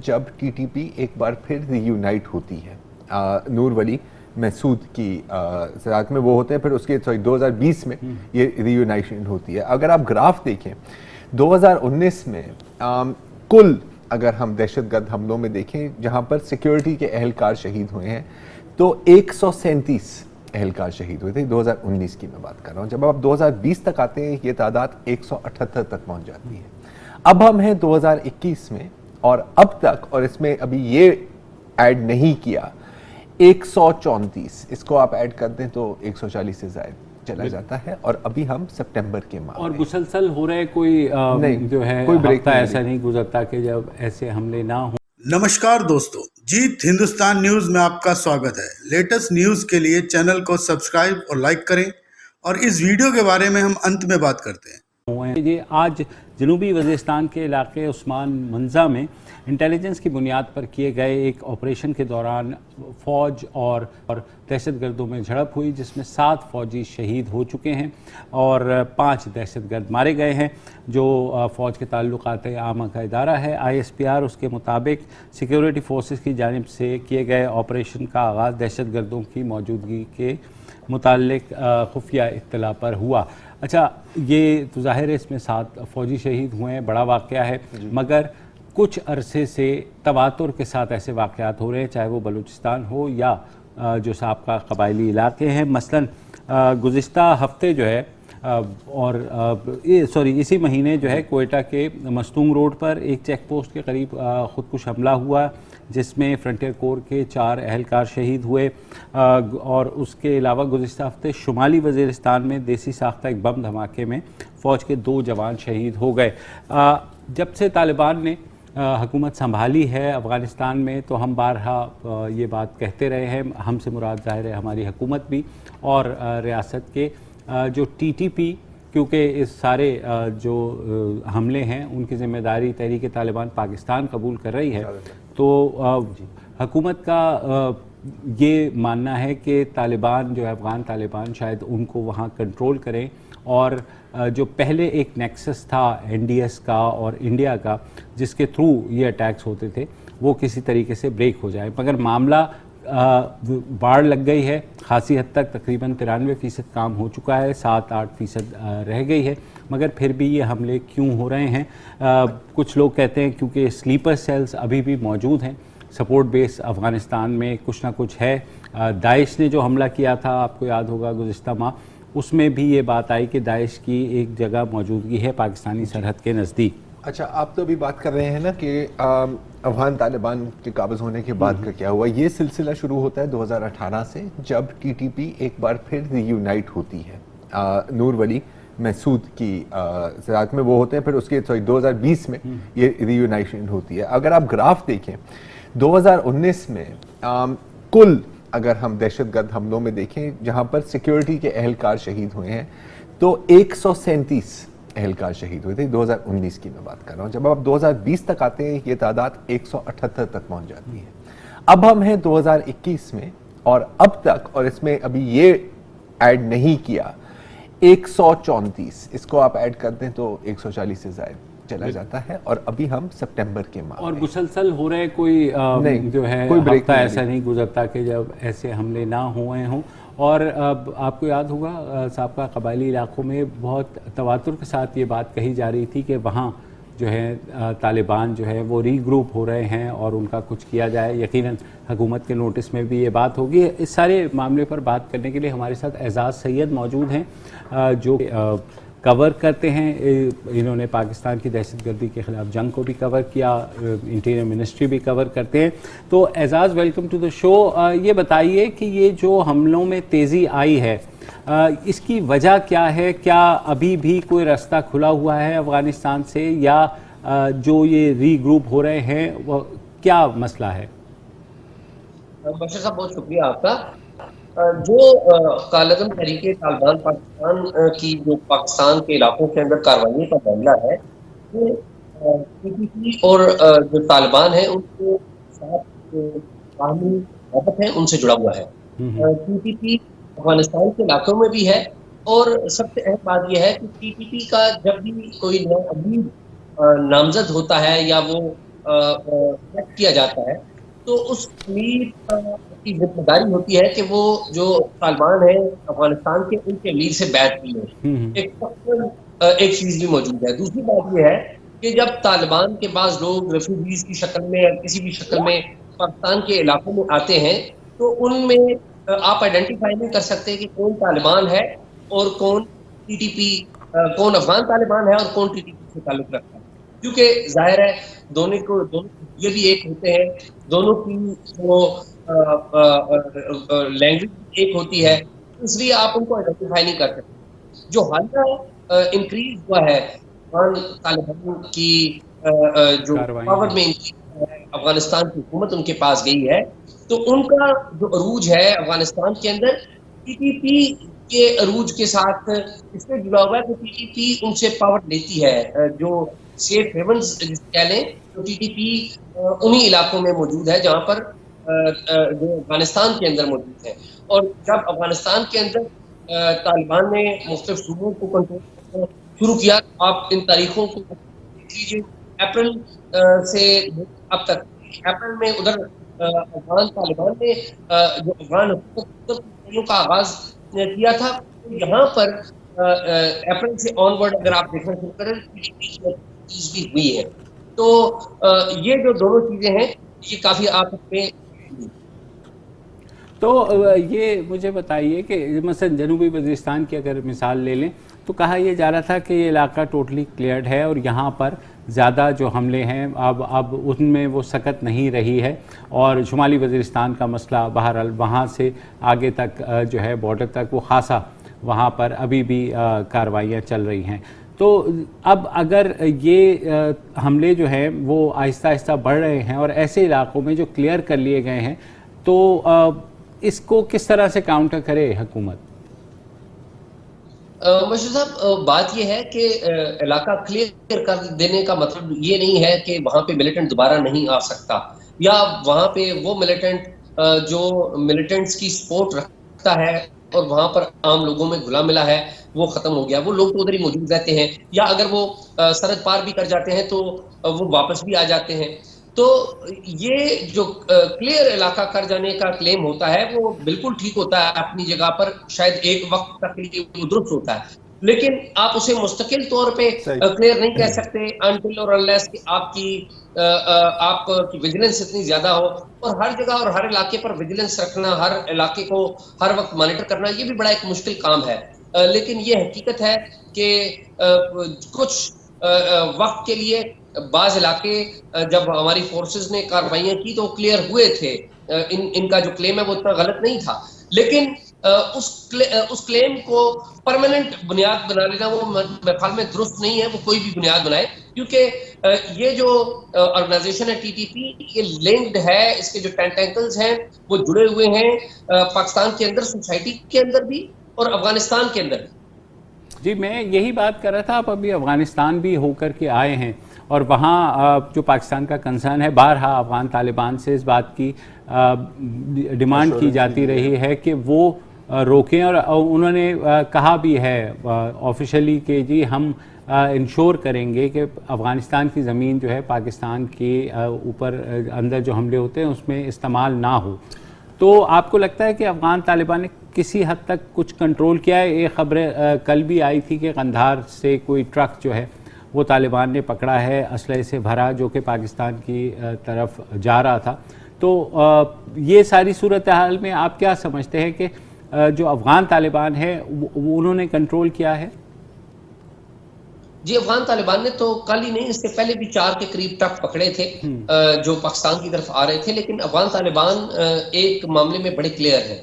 جب T T P ایک بار پھر ریونائٹ ہوتی ہے. نور ولی محسود کی صدارت میں وہ ہوتے ہیں, پھر اس کے 2020 میں یہ ریونائشن ہوتی ہے. اگر آپ گراف دیکھیں 2019 میں کل اگر ہم دہشت گرد حملوں میں دیکھیں جہاں پر سیکیورٹی کے اہلکار شہید ہوئے ہیں تو 137 اہلکار شہید ہوئے تھے. 2019 کی میں بات کر رہا ہوں. جب آپ 2020 تک آتے ہیں یہ تعداد 178 تک پہنچ جاتی ہے. اب ہم ہیں 2021 میں اور اب تک, اور اس میں ابھی یہ ایڈ نہیں کیا, 134, اس کو آپ ایڈ کر دیں تو 140 سے زائد چلا جاتا ہے. اور ابھی ہم سپٹمبر کے ماہ اور مسلسل ہو رہے, کوئی جو ہے ہفتہ ایسا نہیں گزرتا کہ جب ایسے حملے نہ ہوں. نمسکار دوستو, جیت ہندوستان نیوز میں آپ کا سواگت ہے. لیٹسٹ نیوز کے لیے چینل کو سبسکرائب اور لائک کریں, اور اس ویڈیو کے بارے میں ہم انت میں بات کرتے ہیں. یہ آج جنوبی وزیرستان کے علاقے عثمان منزا میں انٹیلیجنس کی بنیاد پر کیے گئے ایک آپریشن کے دوران فوج اور دہشت گردوں میں جھڑپ ہوئی, جس میں 7 فوجی شہید ہو چکے ہیں اور 5 دہشت گرد مارے گئے ہیں. جو فوج کے تعلقات عامہ کا ادارہ ہے ISPR, اس کے مطابق سیکیورٹی فورسز کی جانب سے کیے گئے آپریشن کا آغاز دہشت گردوں کی موجودگی کے متعلق خفیہ اطلاع پر ہوا. اچھا, یہ تو ظاہر ہے اس میں 7 فوجی شہید ہوئے ہیں, بڑا واقعہ ہے, مگر کچھ عرصے سے تواتر کے ساتھ ایسے واقعات ہو رہے ہیں, چاہے وہ بلوچستان ہو یا جو سابقہ قبائلی علاقے ہیں. مثلا گزشتہ ہفتے جو ہے اسی مہینے جو ہے کوئٹہ کے مستونگ روڈ پر ایک چیک پوسٹ کے قریب خودکش حملہ ہوا, جس میں فرنٹیئر کور کے 4 اہلکار شہید ہوئے. اور اس کے علاوہ گزشتہ ہفتے شمالی وزیرستان میں دیسی ساختہ ایک بم دھماکے میں فوج کے 2 جوان شہید ہو گئے. جب سے طالبان نے حکومت سنبھالی ہے افغانستان میں تو ہم بارہا یہ بات کہتے رہے ہیں, ہم سے مراد ظاہر ہے ہماری حکومت بھی اور ریاست کے جو ٹی ٹی پی, کیونکہ اس سارے جو حملے ہیں ان کی ذمہ داری تحریک طالبان پاکستان قبول کر رہی ہے, تو حکومت کا یہ ماننا ہے کہ طالبان جو ہے افغان طالبان شاید ان کو وہاں کنٹرول کریں, اور جو پہلے ایک نیکسس تھا NDS کا اور انڈیا کا جس کے تھرو یہ اٹیکس ہوتے تھے, وہ کسی طریقے سے بریک ہو جائے. مگر معاملہ باڑ لگ گئی ہے خاصی حد تک, تقریباً 93% کام ہو چکا ہے, 7-8% رہ گئی ہے. مگر پھر بھی یہ حملے کیوں ہو رہے ہیں؟ کچھ لوگ کہتے ہیں کیونکہ سلیپر سیلز ابھی بھی موجود ہیں, سپورٹ بیس افغانستان میں کچھ نہ کچھ ہے. داعش نے جو حملہ کیا تھا آپ کو یاد ہوگا گزشتہ ماہ, اس میں بھی یہ بات آئی کہ داعش کی ایک جگہ موجودگی ہے پاکستانی سرحد کے نزدیک. اچھا, آپ تو ابھی بات کر رہے ہیں نا کہ افغان طالبان کے قابض ہونے کے بعد کا کیا ہوا. یہ سلسلہ شروع ہوتا ہے 2018 سے, جب ٹی ٹی پی ایک بار پھر ریونائٹ ہوتی ہے. نور ولی محسود کی صدارت میں وہ ہوتے ہیں, پھر اس کے 2020 میں یہ ریونائشن ہوتی ہے. اگر آپ گراف دیکھیں 2019 میں کل اگر ہم دہشت گرد حملوں میں دیکھیں جہاں پر سیکیورٹی کے اہلکار شہید ہوئے ہیں تو 137 اہلکار شہید ہوئے تھے. 2019 کی میں بات کر رہا ہوں. جب آپ 2020 تک آتے ہیں یہ تعداد 178 تک پہنچ جاتی ہے. اب ہم ہیں 2021 میں اور اب تک, اور اس میں ابھی یہ ایڈ نہیں کیا, 134, اس کو آپ ایڈ کر دیں تو 140 سے زائد چلا جاتا ہے. اور ابھی ہم سپٹمبر کے ماہ اور مسلسل ہو رہے, کوئی جو ہے ہفتہ ایسا نہیں گزرتا کہ جب ایسے حملے نہ ہوئے ہوں. اور آپ کو یاد ہوگا سابقہ قبائلی علاقوں میں بہت تواتر کے ساتھ یہ بات کہی جا رہی تھی کہ وہاں جو ہے طالبان جو ہے وہ ری گروپ ہو رہے ہیں اور ان کا کچھ کیا جائے. یقیناً حکومت کے نوٹس میں بھی یہ بات ہوگی. اس سارے معاملے پر بات کرنے کے لیے ہمارے ساتھ اعزاز سید موجود ہیں جو کور کرتے ہیں. انہوں نے پاکستان کی دہشت گردی کے خلاف جنگ کو بھی کور کیا, انٹیریئر منسٹری بھی کور کرتے ہیں. تو اعزاز, ویلکم ٹو دا شو. یہ بتائیے کہ یہ جو حملوں میں تیزی آئی ہے اس کی وجہ کیا ہے؟ کیا ابھی بھی کوئی راستہ کھلا ہوا ہے افغانستان سے, یا جو یہ ری گروپ ہو رہے ہیں وہ کیا مسئلہ ہے؟ بشیر صاحب بہت شکریہ آپ کا. جو کالعدم تحریک طالبان پاکستان کی جو پاکستان کے علاقوں کے اندر کارروائیوں کا معاملہ ہے, وہ پی ٹی پی اور جو طالبان ہیں ان کے ساتھ باہمی محبت ہے ان سے جڑا ہوا ہے. پی ٹی پی افغانستان کے علاقوں میں بھی ہے, اور سب سے اہم بات یہ ہے کہ پی ٹی پی کا جب بھی کوئی نیا امیر نامزد ہوتا ہے یا وہ کیا جاتا ہے تو اس امیر کی ذمہ داری ہوتی ہے کہ وہ جو طالبان ہیں افغانستان کے ان کے امیر سے بیعت کی ہے. ایک چیز بھی موجود ہے. دوسری بات یہ ہے کہ جب طالبان کے بعض لوگ ریفیوجیز کی شکل میں یا کسی بھی شکل میں پاکستان کے علاقوں میں آتے ہیں تو ان میں آپ آئیڈینٹیفائی نہیں کر سکتے کہ کون طالبان ہے اور کون ٹی ٹی پی، کون افغان طالبان ہے اور کون ٹی ٹی پی سے تعلق رکھتا ہے، کیونکہ ظاہر ہے دونوں یہ بھی ایک ہوتے ہیں، دونوں کی جو لینگویج ایک ہوتی ہے، اس لیے آپ ان کو آئیڈینٹیفائی نہیں کر سکتے. جو حالیہ انکریز ہوا ہے افغان طالبان کی جو پاور میں افغانستان کی حکومت ان کے پاس گئی ہے تو ان کا جو عروج ہے افغانستان کے اندر ٹی ٹی پی کے عروج کے ساتھ اس سے جڑا ہوا ہے کہ ٹی ٹی پی ان سے پاور لیتی ہے. جو سیف ہیونز کہہ لیں تو ٹی ٹی پی انہی علاقوں میں موجود ہے جہاں پر جو افغانستان کے اندر موجود ہے. اور جب افغانستان کے اندر طالبان نے مختلف صوبوں کو کنٹرول کرنا شروع کیا، آپ ان تاریخوں کو دیکھ اپریل سے اب تک. اپریل میں ادھر افغان طالبان نے جو افغان حکومت کا آغاز کیا تھا، یہاں پر اپریل سے آن ورڈ اگر آپ دیکھنا شروع کریں چیز بھی ہوئی ہے. تو یہ جو دونوں چیزیں ہیں یہ کافی آپ میں. تو یہ مجھے بتائیے کہ مثلا جنوبی وزیرستان کی اگر مثال لے لیں تو کہا یہ جا رہا تھا کہ یہ علاقہ ٹوٹلی کلیئرڈ ہے اور یہاں پر زیادہ جو حملے ہیں اب ان میں وہ سکت نہیں رہی ہے، اور شمالی وزیرستان کا مسئلہ بہرحال وہاں سے آگے تک جو ہے بارڈر تک وہ خاصا وہاں پر ابھی بھی کارروائیاں چل رہی ہیں. تو اب اگر یہ حملے جو ہیں وہ آہستہ آہستہ بڑھ رہے ہیں اور ایسے علاقوں میں جو کلیئر کر لیے گئے ہیں تو اس کو کس طرح سے کاؤنٹر کرے حکومت؟ مشرف صاحب، بات یہ ہے کہ علاقہ کلیئر کر دینے کا مطلب یہ نہیں ہے کہ وہاں پہ ملیٹنٹ دوبارہ نہیں آ سکتا، یا وہاں پہ وہ ملیٹنٹ جو ملیٹنٹس کی سپورٹ رکھتا ہے اور وہاں پر عام لوگوں میں گھلا ملا ہے وہ ختم ہو گیا. وہ لوگ تو ادھر ہی موجود رہتے ہیں، یا اگر وہ سرحد پار بھی کر جاتے ہیں تو وہ واپس بھی آ جاتے ہیں. تو یہ جو کلیئر علاقہ کر جانے کا کلیم ہوتا ہے وہ بالکل ٹھیک ہوتا ہے اپنی جگہ پر، شاید ایک وقت تک وہ درست ہوتا ہے، لیکن آپ اسے مستقل طور پہ کلیئر نہیں کہہ سکتے انٹل اور انلیس کہ آپ کی ویجیلنس اتنی زیادہ ہو. اور ہر جگہ اور ہر علاقے پر ویجیلنس رکھنا، ہر علاقے کو ہر وقت مانیٹر کرنا، یہ بھی بڑا ایک مشکل کام ہے. لیکن یہ حقیقت ہے کہ کچھ وقت کے لیے بعض علاقے جب ہماری فورسز نے کارروائیاں کی تو کلیئر ہوئے تھے. ان کا جو کلیم ہے وہ اتنا غلط نہیں تھا، لیکن اس کلیم کو پرماننٹ بنیاد بنا لینا وہ میرے خیال میں درست نہیں ہے. وہ کوئی بھی بنیاد بنائے، کیونکہ یہ جو آرگنائزیشن ہے ٹی ٹی پی یہ لنکڈ ہے، اس کے جو ٹینٹیکلز ہیں وہ جڑے ہوئے ہیں پاکستان کے اندر، سوسائٹی کے اندر بھی اور افغانستان کے اندر. جی میں یہی بات کر رہا تھا، آپ ابھی افغانستان بھی ہو کر کے آئے ہیں اور وہاں جو پاکستان کا کنسرن ہے، بارہا افغان طالبان سے اس بات کی ڈیمانڈ کی جاتی رہی ہے کہ وہ روکیں، اور انہوں نے کہا بھی ہے آفیشلی کہ جی ہم انشور کریں گے کہ افغانستان کی زمین جو ہے پاکستان کے اوپر اندر جو حملے ہوتے ہیں اس میں استعمال نہ ہو. تو آپ کو لگتا ہے کہ افغان طالبان نے کسی حد تک کچھ کنٹرول کیا ہے؟ یہ خبریں کل بھی آئی تھی کہ قندھار سے کوئی ٹرک جو ہے وہ طالبان نے پکڑا ہے اسلحے سے بھرا، جو کہ پاکستان کی طرف جا رہا تھا. تو یہ ساری صورتحال میں آپ کیا سمجھتے ہیں کہ جو افغان طالبان ہے انہوں نے کنٹرول کیا ہے؟ جی افغان طالبان نے تو کل ہی نہیں، اس سے پہلے بھی 4 کے قریب ٹرک پکڑے تھے جو پاکستان کی طرف آ رہے تھے. لیکن افغان طالبان ایک معاملے میں بڑے کلیئر ہیں،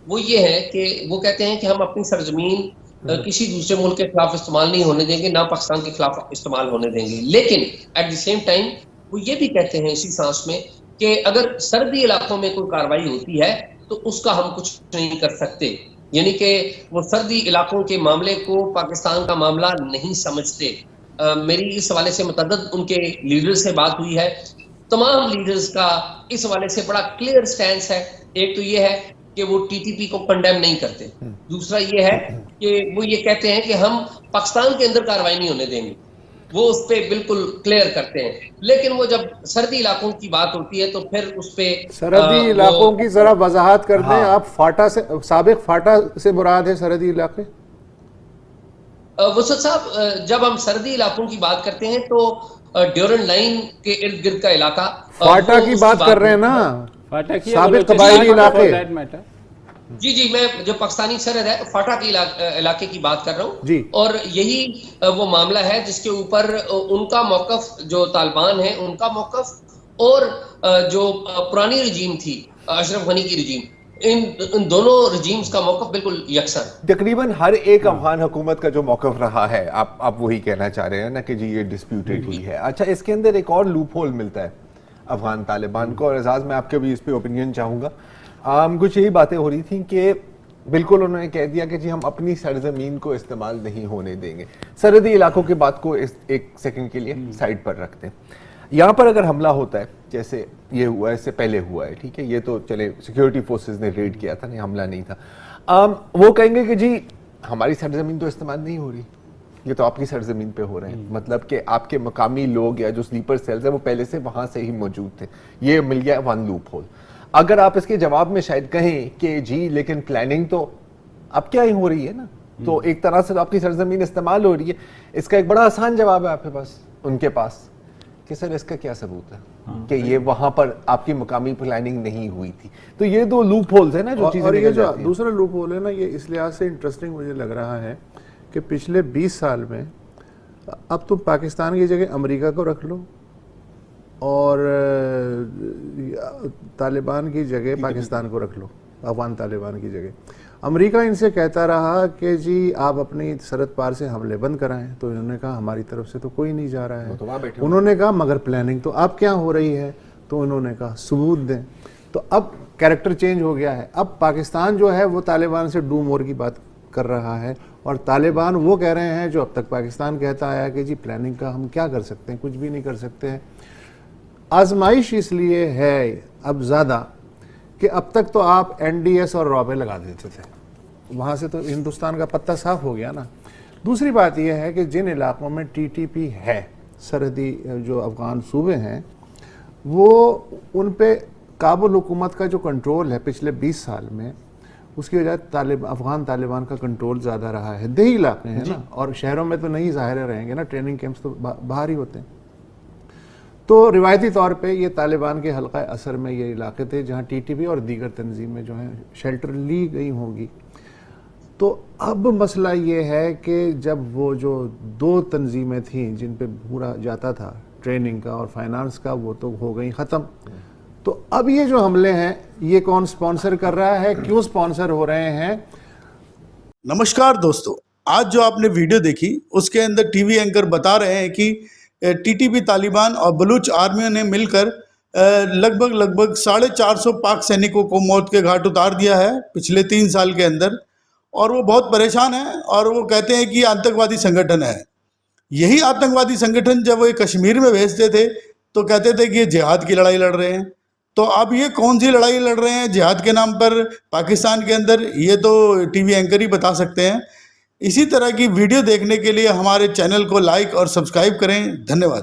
وہ یہ ہے کہ وہ کہتے ہیں کہ ہم اپنی سرزمین کسی دوسرے ملک کے خلاف استعمال نہیں ہونے دیں گے، نہ پاکستان کے خلاف استعمال ہونے دیں گے. لیکن ایٹ دی سیم ٹائم وہ یہ بھی کہتے ہیں اسی سانس میں کہ اگر سرحدی علاقوں میں کوئی کارروائی ہوتی ہے تو اس کا ہم کچھ نہیں کر سکتے. یعنی کہ وہ سرحدی علاقوں کے معاملے کو پاکستان کا معاملہ نہیں سمجھتے. میری اس حوالے سے متعدد ان کے لیڈر سے بات ہوئی ہے، تمام لیڈرز کا اس حوالے سے بڑا کلیئر سٹینس ہے. ایک تو یہ ہے کہ وہ ٹی ٹی پی کو کنڈیم نہیں کرتے، دوسرا یہ ہے کہ وہ یہ کہتے ہیں کہ ہم پاکستان کے اندر کارروائی نہیں ہونے دیں گے. وہ اس پہ بالکل کلیئر کرتے ہیں، لیکن وہ جب سرحدی علاقوں کی بات ہوتی ہے تو پھر اس پہ سرحدی علاقوں کی ذرا وضاحت کر دیں آپ. فاٹا سے سابق فاٹا سے مراد ہے سرحدی علاقے؟ وسعت صاحب جب ہم سرحدی علاقوں کی بات کرتے ہیں تو ڈیورنڈ لائن کے ارد گرد کا علاقہ فاٹا کی بات کر رہے ہیں نا، فاٹا کی سابق قبائلی علاقے. جی میں جو پاکستانی سرحد ہے فاٹا کے علاقے کی بات کر رہا ہوں جی. اور یہی وہ معاملہ ہے جس کے اوپر ان کا موقف جو طالبان ہے ان کا موقف اور جو پرانی رجیم تھی اشرف غنی کی رجیم، ان دونوں رجیمز کا موقف بالکل یکساں. تقریباً ہر ایک افغان حکومت کا جو موقف رہا ہے آپ وہی کہنا چاہ رہے ہیں نا کہ جی یہ ڈسپیوٹیڈ ہی ہے. اچھا اس کے اندر ایک اور لوپ ہول ملتا ہے افغان طالبان کو، اور اعزاز میں آپ کے بھی اس پہ اوپینین چاہوں گا. کچھ یہی باتیں ہو رہی تھیں کہ بالکل انہوں نے کہہ دیا کہ جی ہم اپنی سرزمین کو استعمال نہیں ہونے دیں گے. سرحدی علاقوں کی بات کو ایک سیکنڈ کے لیے سائڈ پر رکھتے ہیں. یہاں پر اگر حملہ ہوتا ہے جیسے یہ ہوا ہے، اس سے پہلے ہوا ہے، ٹھیک ہے، یہ تو چلے سیکیورٹی فورسز نے ریڈ کیا تھا، نہیں حملہ نہیں تھا. وہ کہیں گے کہ جی ہماری سرزمین تو استعمال نہیں ہو رہی، یہ تو آپ کی سرزمین پہ ہو رہے ہیں. مطلب کہ آپ کے مقامی لوگ یا جو سلیپر سیلز ہیں وہ پہلے سے وہاں سے ہی موجود تھے. یہ مل گیا ون لوپ ہول. اگر آپ اس کے جواب میں شاید کہیں کہ جی لیکن پلاننگ تو اب کیا ہی ہو رہی ہے نا، تو ایک طرح سے آپ کی سرزمین استعمال ہو رہی ہے. اس کا ایک بڑا آسان جواب ہے آپ کے پاس، ان کے پاس، کہ سر اس کا کیا ثبوت ہے کہ یہ وہاں پر آپ کی مقامی پلاننگ نہیں ہوئی تھی. تو یہ دو لوپ ہولز ہیں نا جو چیزیں. اور یہ جو دوسرا لوپ ہول ہے نا، یہ اس لحاظ سے انٹرسٹنگ مجھے لگ رہا ہے کہ پچھلے 20 سال میں اب تم پاکستان کی جگہ امریکہ کو رکھ لو اور طالبان کی جگہ پاکستان کو رکھ لو، افغان طالبان کی جگہ. امریکہ ان سے کہتا رہا کہ جی آپ اپنی سرحد پار سے حملے بند کرائیں، تو انہوں نے کہا ہماری طرف سے تو کوئی نہیں جا رہا ہے. انہوں نے کہا مگر پلاننگ تو اب کیا ہو رہی ہے، تو انہوں نے کہا ثبوت دیں. تو اب کیریکٹر چینج ہو گیا ہے. اب پاکستان جو ہے وہ طالبان سے ڈو مور کی بات کر رہا ہے، اور طالبان وہ کہہ رہے ہیں جو اب تک پاکستان کہتا آیا کہ جی پلاننگ کا ہم کیا کر سکتے ہیں، کچھ بھی نہیں کر سکتے ہیں. آزمائش اس لیے ہے اب زیادہ کہ اب تک تو آپ این ڈی ایس اور رابے لگا دیتے تھے، وہاں سے تو ہندوستان کا پتہ صاف ہو گیا نا. دوسری بات یہ ہے کہ جن علاقوں میں ٹی ٹی پی ہے، سرحدی جو افغان صوبے ہیں، وہ ان پہ کابل حکومت کا جو کنٹرول ہے پچھلے 20 سال میں، اس کی وجہ افغان طالبان کا کنٹرول زیادہ رہا ہے. دیہی علاقے ہیں نا، اور شہروں میں تو نہیں ظاہر رہیں گے نا، ٹریننگ کیمپس تو باہر ہی ہوتے ہیں. تو روایتی طور پہ یہ طالبان کے حلقہ اثر میں یہ علاقے تھے جہاں ٹی ٹی پی اور دیگر تنظیمیں جو ہیں شیلٹر لی گئی ہوں گی. تو اب مسئلہ یہ ہے کہ جب وہ جو 2 تنظیمیں تھیں جن پہ پورا جاتا تھا ٹریننگ کا اور فائنانس کا، وہ تو ہو گئی ختم. تو اب یہ جو حملے ہیں یہ کون سپانسر کر رہا ہے، کیوں سپانسر ہو رہے ہیں؟ نمسکار دوستو، آج جو آپ نے ویڈیو دیکھی اس کے اندر ٹی وی اینکر بتا رہے ہیں کہ ٹی ٹی پی طالبان اور بلوچ آرمیوں نے مل کر لگ بھگ 450 پاک سینکوں کو موت کے گھاٹ اتار دیا ہے پچھلے 3 سال کے اندر، اور وہ بہت پریشان ہیں اور وہ کہتے ہیں کہ یہ آتنکوادی سنگٹھن ہے. یہی آتنکوادی سنگٹھن جب وہ کشمیر میں بھیجتے تھے تو کہتے تھے کہ یہ جہاد کی لڑائی لڑ رہے ہیں. تو اب یہ کون سی لڑائی لڑ رہے ہیں جہاد کے نام پر پاکستان کے اندر، یہ تو ٹی وی اینکر ہی بتا سکتے ہیں. اسی طرح کی ویڈیو دیکھنے کے لیے ہمارے چینل کو لائک اور سبسکرائب کریں. دھنیہ واد.